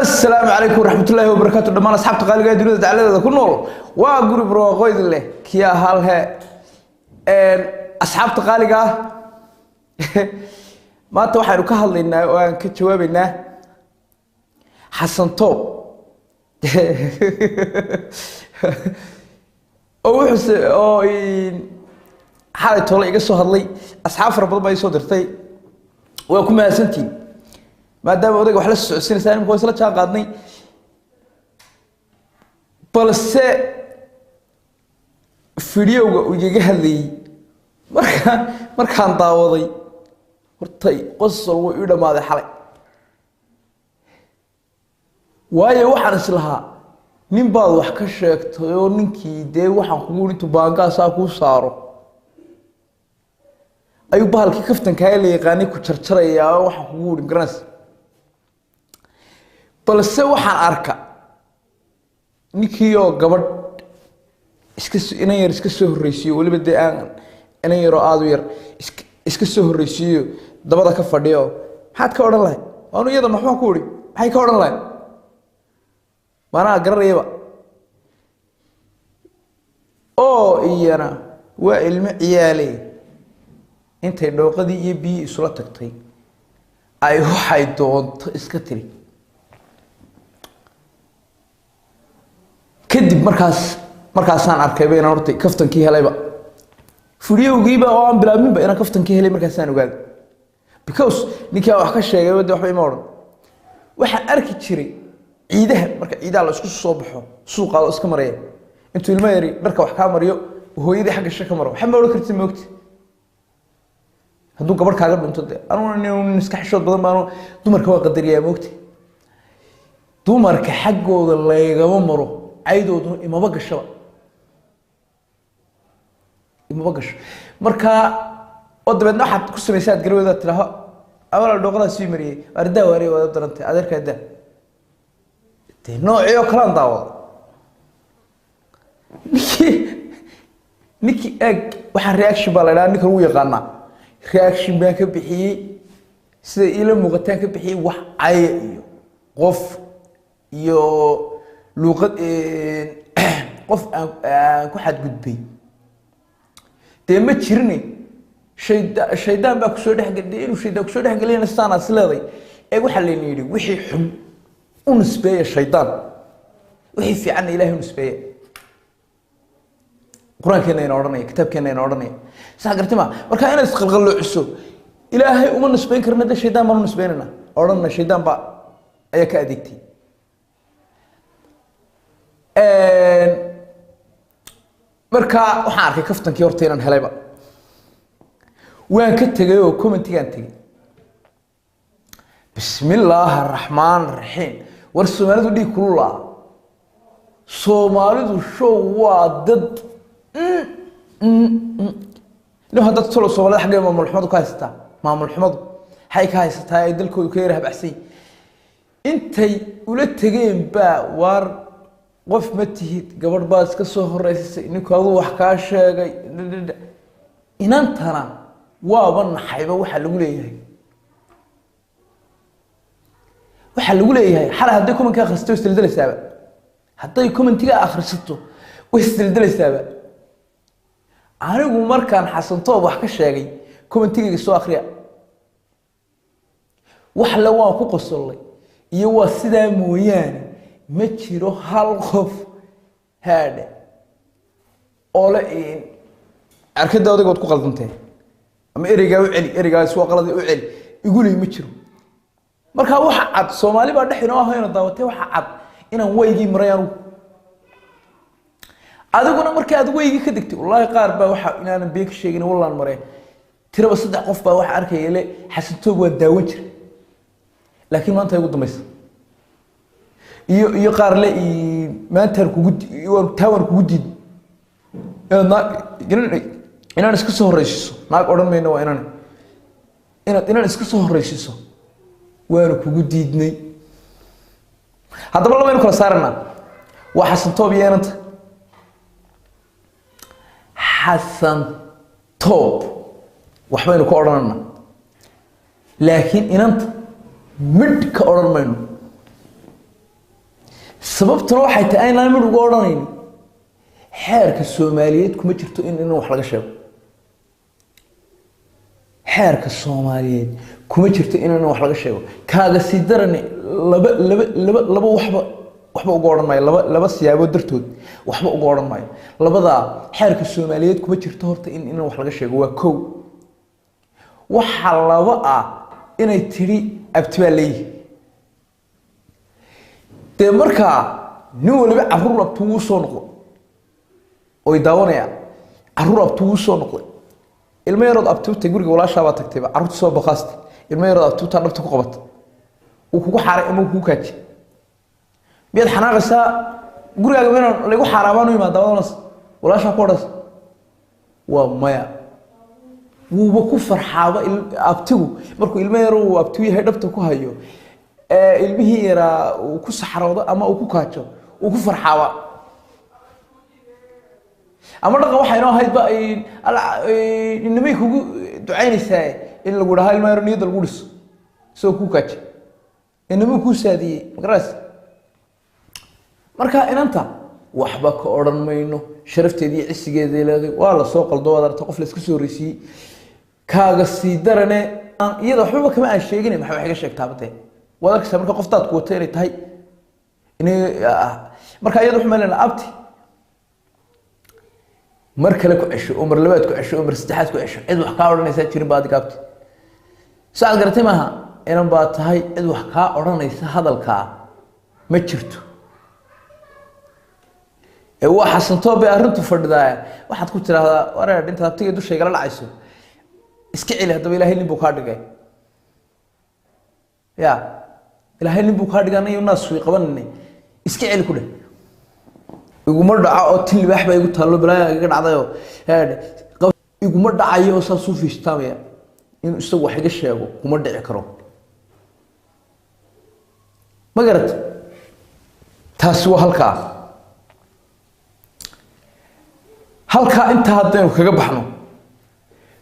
السلام عليكم ورحمة الله وبركاته. دمان أصحاب تقاليد الدنيا تعالى كنول وأقول بروقيد الله كيا هالها أصحاب تقاليد ما توحى ركها لنا وأن كتجوابنا حسن طوب أو حس أو حالة طلع يقصوا هاللي أصحاب ربنا ما يصدر ثي ويكون ما سنتين ما دام ودق وحلا السنة ثانية مكويس لا شاق قادني بلس فيديو ويجي هذي مركان طاوضي ورتي قصر ويدا ما ذا حلي وايا وحنا نسلها نين بعض وحكا شيكتو نينكي دي وحن كقول انتو بانكا ساكو صارو أيوة بحال كيفتن كايلي يقاني كجرجريا وحن كقول جرنس balse waxaan arka ninkii oo gabadh inay yar iska soo horeysiyo waliba aan inay yar aad u yar iska soo horeysiyo dabada ka fadhiyo maxaad ka oran lahayd waanu iyada maxaa ku wari maxay ka oran lahayd maana gararayba oo iyana waa ilmo ciyaale intay dhooqadii iyo biyo isla tagtay ay waxay doonto iska tiri kadib markaasaan arkay bayna hortay kaftankii helayba furiyowgiiba oo aan bilaabminba inaan kaftankii helay markaasaan ogaaday because ninkii wax ka sheegay wada waxba ima oran waxaan arki jiray ciidaha marka ciidaha la isku soo baxo suuqa oo iska maraya intuu ilmo yari dharka wax ka mariyo hooyadii xagga shaka maro waxa ma oran kartid moogti hadduu gabadh kaaga dhinto anu iska xishood badan baanu dumarka waa qadariyaa moogti dumarka xaggooda laygama maro عيدودو إما بقشوا مركا قدامنا حد كل سميسات قالوا إذا تراها أول الدوغلا سيمري أردا وري ولا درنت أدرك أدا نوع كلام داو نيكي أج واحد رياكشن بالله نيك هو يقنا رياكشن بينك بحي سيد إلى مغتانك بحي وح عي قف يو لغة قف كحد قدبي تيم تشرني شيطان باك سو دخ قدين وشيطان سو دخ قلين السنه سلادي اي waxa la yiri wixii xun u nisbeeyo shaytaan wixii fiican ilaahay u nisbeeyo quraankeena ina oranay kitabkeena ina oranay sax gartama marka inaad isqalqaloociso ilaahay uma nisbeen karnaa shaytaan ma nisbeenana oranna shaytaan ba ayaa ka adeegtay marka waxaan arkay kaftankii horta inaan helayba waan ka tagay oo commentigaan tagay bismillaahir rahmaanir rahiim war Soomaalidu dhig kulula Soomaalidu show waa dad loo hadda tolo Soomaalida xagee maamul xumadu ka haystaa maamul xumadu hay ka haystaa ay dalkoodu ka yaraha baxsay intay ula tageen ba war qof ma tihid gabadh baas ka soo horeysay ninkoodu wax ka sheegay inantana waaba naxayba waxa lagu leeyahay xal haday comment ka akhristo istildalaysaaba haday comment-ga akhrisato way istildalaysaaba anigu markaan xasan toob wax ka sheegay comment-ga soo akhriya wax la waan ku qosolay iyo waa sidaa mooyaan ما تشيرو هالقف هذا أولا إن أركض ده وده قد قلدنته أما إرجع سوا قلدي وعلي يقول لي ما تشيرو مركها واحد صومالي بعد حين هنا ضاوته واحد إنه هو يجي مريانو هذا قلنا مركها هذا هو يجي كدكتي والله قارب واحد إن أنا بيك شيء والله المريء ترى بس صدق قف واحد أركي يلي حسيته وداوجر لكن ما أنت يقول ضميس iyo qaar la maantar ku gudi iyo tawar ku gudi inaan iska soo horeysiiso naag oran meeyna waa inaan iska soo horeysiiso waan ku gudiidnay hadaba laba kala saarna waa xasan toob yeelanta xasan toob waxbaynu ku oranana laakiin inanta mid ka oran mayno sababtuna waxay tahay inaan mid ugu odhanayn xeerka Soomaaliyeed kuma jirto in wax laga sheego xeerka Soomaaliyeed kuma jirto in wax laga sheego kaaga si daran laba waxba ugu oran maayo laba siyaabo dartood waxba ugu oran maayo labada xeerka Soomaaliyeed kuma jirto horta in wax laga sheego waa koow waxa laba inay tiri abtibaalay de marka nin waliba carruur abtuu soo noqdo oo daawanaya carruur abtuu soo noqdo ilmo yarood abtuuta guriga walaasha baa tagtayba carruurta soo baqaastay ilmo yarood abtuuta dhabta ku qabat uu kugu xaaray ama kugu kaaji miyad xanaaqaysa guriga weyn lagu xaraabaan u yimaado wadanas walaasha ku oras waa maya wuu ku farxaaba abtigu markuu ilmo yaroo abtuu yahay dhabta ku hayo ilmihii yaraa uu ku saxaroodo ama uu ku kaajo uu ku farxaaba ama dhaqan waxa inoo haydba nimay kugu ducaynaysaa in lagu dhahaa ilmo yar niyada lagu dhiso soo ku kaajo inama ku saadiyay magaraas marka inanta waxba ka oran mayno sharafteedii cisigeedii leeday waa la soo qaldo wadarta qof la iska soo reesiyay kaaga si darane iyada waxba kama aan sheegin maxay wax iga sheegtaa batay wadarka marka qoftaad ku watay inay tahay inay marka iyada wuxuu meelana abti mar kale ku cisho umar labaad ku cisho umar saddexaad ku cisho cid wax ka oranaysa jirin baad gaabti saad garatay maaha inaan baa tahay cid wax ka oranaysa hadalka ma jirto waa xasan toobe arintu fadhidaa waxaad ku tiraahdaa wareer inta abtiga dushayga la dhacayso iska cili hadaba ilaahay nin buu ka dhigay ya ilaahay nin buu ka dhiganay naas way qabanay iska cili ku dheh iguma dhaca oo tilbaax bay igu taalo balaa iga dhacdayo iguma dhacayo saas u fiistaamaya in isagu wax iga sheego kuma dhici karo ma garat taasi waa halka inta hadaynu kaga baxno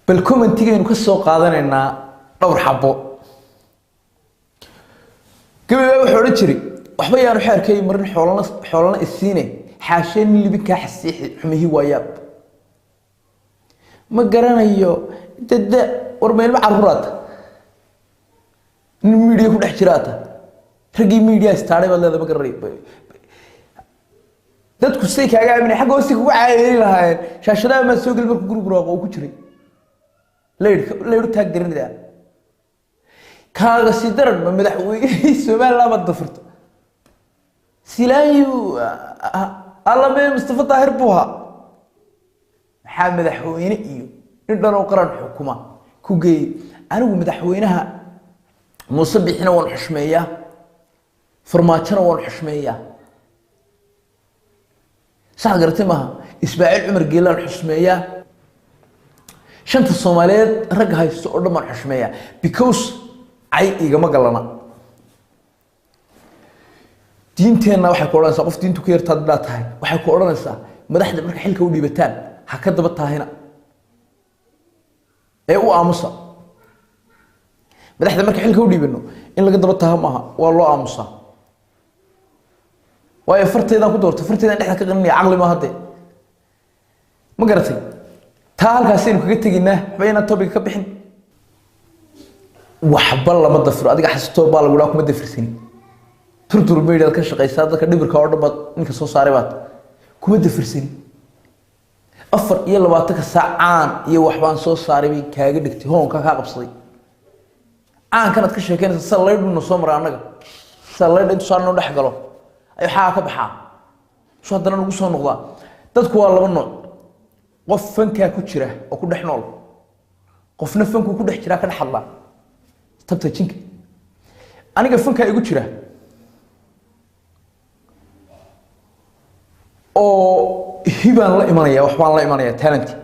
bal commentigeenu ka soo qaadanaynaa dhowr xabo gabadha wuxuu oran jiray waxba yaanu xeerkay marin xoolana isiine xaasheen libinka xasiixi xumihi waayaab ma garanayo dad warmeelba carruurata media ku dhex jiraata ragii media staaray baad leedahay ma garanayo dadku say kaaga aaminay xaq oo si ku caayay lahayn shaashadaha ma soo gal markuu guriga oo ku jiray leeyd taag garanida kaaga si daran ma madaxweyne Soomaaliland ma dafirto silaayu alla ma Mustafa Tahir buha maxaa madaxweyne iyo indhan oo qaran xukuma ku geey anigu madaxweynaha Muuse Bixina waan xushmeeyaa farmaajana waan xushmeeyaa sax garatay maaha Ismaaciil Umar Geelaan xushmeeyaa shanta Soomaaliyeed rag haysto oo dhamaan xushmeeyaa because ay igama galana diinteena waxay ku oranaysaa qof diintu ka yartaad tahay waxay ku oranaysaa madaxda marka xilka u dhiibataan ha ka daba taahina ee u aamusa madaxda marka xilka u dhiibano in laga daba taaha maaha waa loo aamusa waayo farteedan ku doorto farteedan dhexda ka qanniya aqli ma hadde ma garatay taa halkaas inuu kaga taginaa bayna topic ka bixin waxba lama dafiro adiga xasto baa lagu kuma dafirsan turtur media ka shaqeysaa dadka dhibirka oo dhan ninka soo saaray baad kuma dafirsan 24 saacaan iyo waxbaan soo saaray bay kaaga dhigtay hoonka ka qabsaday aan kanad ka sheekeynaysa salayduna soo maraa anaga salayd inta soo noo dhex galo ay waxa ka baxaa soo hadana lagu soo noqdaa dadku waa laba nooc qof fanka ku jira oo ku dhex nool qofna fanku ku dhex jira ka dhaxla tabta jinka aniga fanka igu jira oo hibaan la imanaya waxbaan la imanaya talent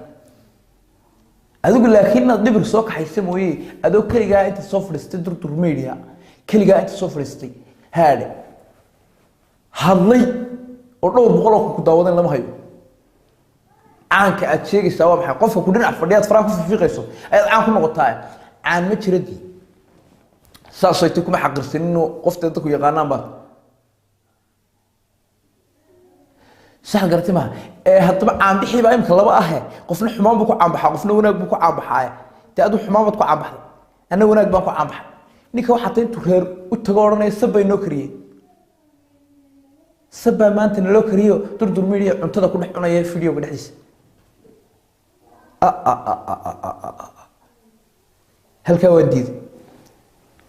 adigu laakiin dibir soo kaxaysa mooyee adoo kaliya inta soo fadhiistay durdur media kaliya inta soo fadhiistay haade hadlay oo dhowr boqol oo ku daawadan lama hayo aanka aad sheegaysaa waa maxay qofka ku dhinac fadhiyaad faraha ku fiiqayso ay aan ku noqotaa aan ma jiradii saasaytu kuma xaqirsan inuu qofta dadku yaqaanaan ba sax gartay ma hadaba aan bixi baa imka laba ah qofna xumaan buu ku caanbaxaa qofna wanaag buu ku caanbaxaa taadu xumaan bad ku caanbaxday ana wanaag baan ku caanbaxay ninka waxa tahay intuu reer u tago oranay sabay noo kariyay sabaa maanta noo kariyo durdur media cuntada ku dhex cunaya video ga dhexdiisa halka wadiid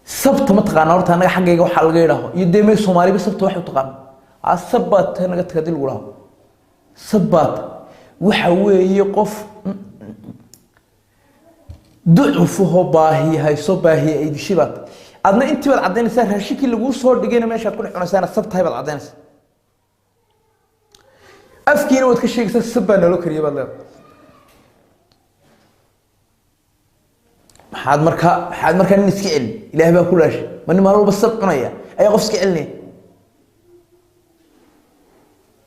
sabta ma taqaan horta anaga xaggayga waxa laga yiraahdo iyo deemay Soomaaliba sabta wax u taqaan sabat anaga tagad lagu raho sabat waxa weeye qof ducufuhu baahi hayso baahi ay dishibat adna intii baad cadeynaysaa raashikii lagu soo dhigayna meesha ku dhex cunaysaa sabtahay baad cadeynaysaa afkiina wad ka sheegaysaa sabba nalo kariyo baad leedahay maxaad markaa nin iska celin ilaahay baa ku laashay ma nin maalmo sab cunaya ay qof iska celinay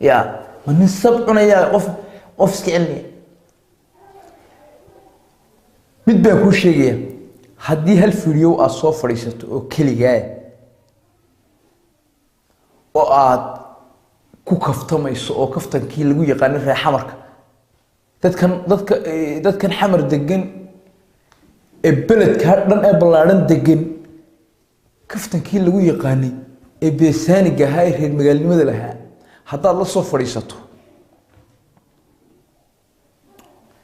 ya ma nin sab cunaya qof iska celinay mid baa ku sheegaya haddii hal video aad soo fadhiisato oo keligaa oo aad ku kaftamayso oo kaftankii lagu yaqaan reer xamarka dadkan xamar degan beledka dhan ee balaaran degan kaftankii lagu yaqaanay ee beesaaniga ahaa reer magaalnimada lahaa haddaad la soo fadhiisato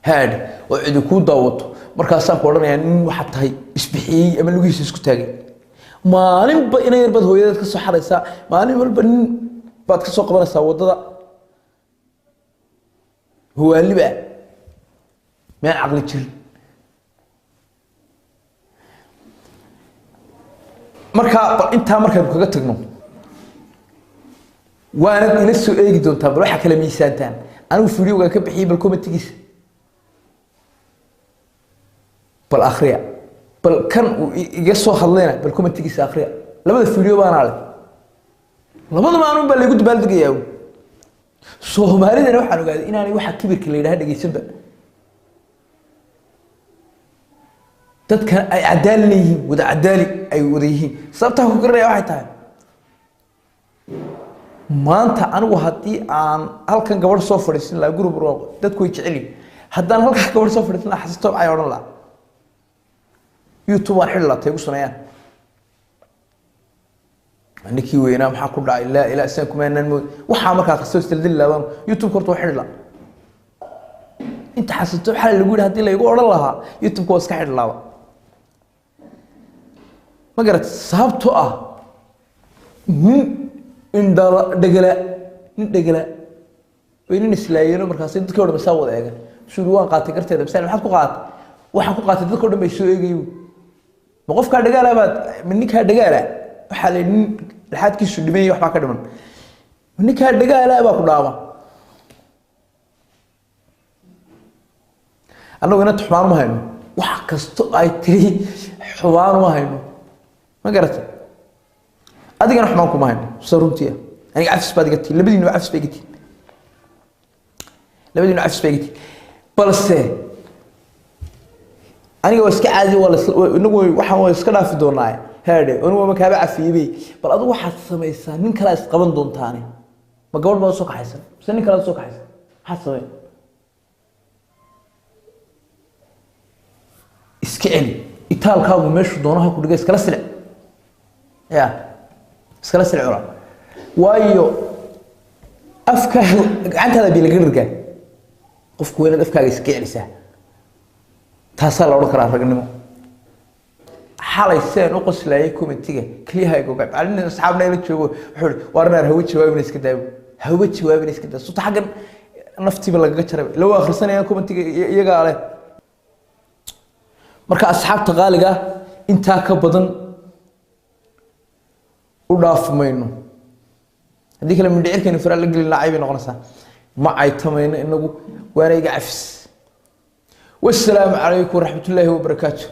haad oo cid ku daawato markaasaan ku oranayaa nin waxa tahay isbixiyay ama lugihiisa isku taagay maalinba inay yarbad hooyadeed ka soo xaraysaa maalin walba nin baad ka soo qabanaysaa wadada huwaaliba ma aqli jirin marka inta markaan kaga tagno waana ila soo eegi doontaa bal waxa kala miisaantaan anigu video-ga ka bixiyay bal commentigiisa bal akhriya bal kan iga soo hadlayna bal commentigiisa akhriya labada video baan aale labada maanu bal igu dabaldegayaa Soomaalida waxaan ogaaday inaanay waxa kibirka la yiraahdo dhageysanba dadka ay cadaalad yihiin wada cadaalad ay wada yihiin sababta ku garanaya waxay tahay maanta anigu hadii aan halkan gabadh soo fadhiisin la group roog dadku way jecel yihiin haddaan halkan gabadh soo fadhiisin xasto ay oran la YouTube waan xil la tahay u sameeyaan aniki weena maxaa ku dhacay la ila san kuma inaan waxa markaa qasoo isdil laabaan YouTube korto xil la inta xasato xal lagu yiraahdo hadii la igu oran lahaa YouTube ko iska xil laaba ma garat sababtoo ah indala dhagala weyn islaayeen markaas dadka oo dhan wada eegan suu waan qaatay garteeda bisaan maxaad ku qaatay waxa ku qaatay dadka oo dhan bay soo eegayo ma qofka dhagaala baad ninka dhagaala waxa la nin laxadkiisu dhimay wax ba ka dhiman ninka dhagaala baa ku dhaama annaguna tuxmaan ma hayno wax kasto ay tiri xubaan ma hayno ma garatay adigana xumaan kuma hayno saruntiya aniga afis baad igati labadiina afis baad igati balse aniga waa iska caadi wala inagu waxaan iska dhaafi doonaa heede anigu ma kaaba cafiyay bal adigu waxaad sameeysaa nin kala is qaban doontaane ma gabadh baa soo kaxaysan mise nin kala soo kaxaysan maxaa sameey iska celi itaalkaagu meeshu doonaha ku dhigay iskala sile ya iskala sile cura waayo afka gacantaada bii laga rirgaa qofku weynad afkaaga iska celisaa taasaa la odhan karaa ragnimo xalay seen u qoslaayay commentiga kliyahayga gab alina asxaabna ila joogo wuxuu warnar hawo jawaabina iska daa soo taxagan naftiba laga jaray lawa akhrisanaya commentiga iyaga ale marka asxaabta qaaliga inta ka badan u dhaafmayno hadii kale mindhicirkeena fara la gelin laacay bay noqonaysaa ma ay tamayno inagu wareega cafis والسلام عليكم ورحمة الله وبركاته.